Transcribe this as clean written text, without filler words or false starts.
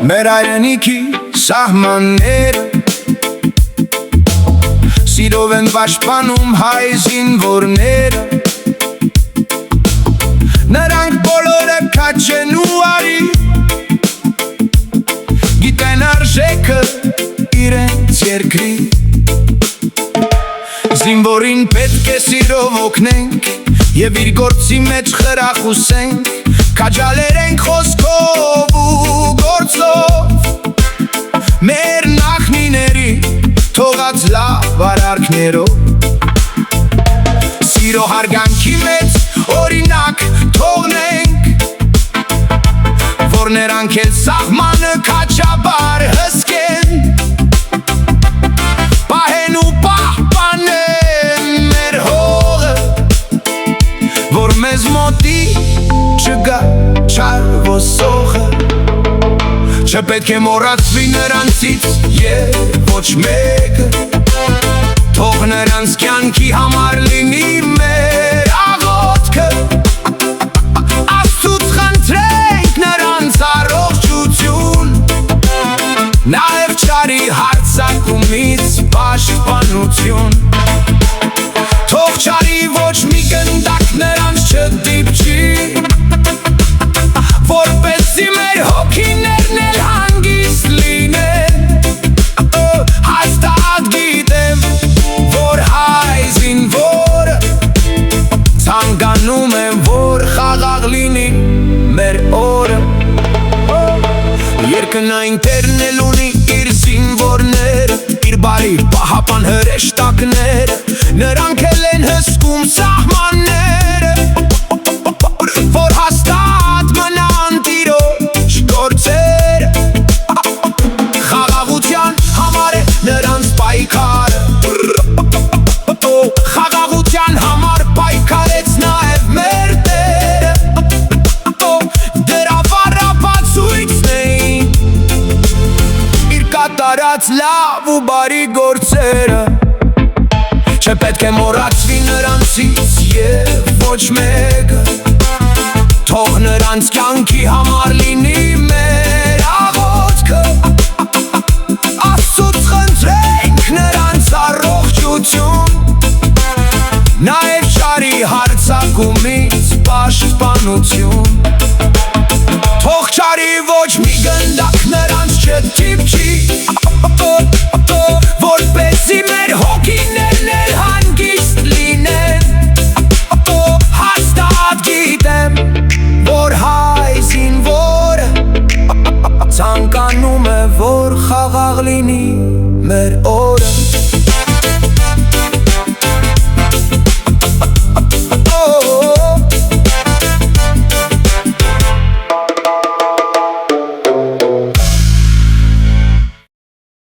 մեր հայրենիքի սահմանները Սիրով են պաշտպանում հայ զինվորները Նրանք բոլորը քաջ են ու արի Գիտեն արժեքը իրենց երկրի Զինվորին պետք է սիրով օգնենք Եվ իր գործի մեջ խրախուսենք Քաջալերենք խոսքով ու գործով Մեր նախնիների թողած լավ արարքներով Սիրո հարգանքի մեջ օրինակ թողնենք Որ նրանք էլ սահմանը քաջաբար հսկեն Պահեն ու պահպանեն մեր հողը Որ մեզ մոտի չգա չար ոսողը Չպետք է մոռացվի նրանցից և ոչ մեկը Թող նրանց կյանքի համար լինի մեր աղոթքը Աստծուց խնդրենք նրանց առողջություն Նաև չարի հարձակումից պաշտպանություն Թող չարի ոչ մի գնդակ նրանց չդիպչի Որպեսզի մեր հոգիներն էլ հանգիստ լինեն Հաստատ գիտեմ, որ հայ զինվորը Ցանկանում եմ, որ խաղաղ լինի մեր օրը Երկնային տերն էլ ունի իր զինվորները Իր բարի պահապան հրեշտակները Նրանք էլ են հսկում սահմանները Որ հաստատ մնան տիրոջ գործերը Խաղաղության համար է նրանց պայքարը Խաղաղության համար պայքարեց նաև մեր Տերը Դրա վառապացույցն էին Իր կատարած լավ ու բարի գործերը Չպետք է մոռացվի նրանցից և ոչ մեկը Թող նրանց կյանքի համար լինի մեր աղոթքը Աստծուց խնդրենք նրանց առողջություն Նաև չարի հարձակումից պաշտպանություն Թող չարի ոչ մի գնդակ նրանց չդիպչի Որպեսզի մեր հոգիներն էլ հանգիստ լինեն Հաստատ գիտեմ, որ հայ զինվորը Ցանկանում է, որ խաղաղ լինի մեր օրը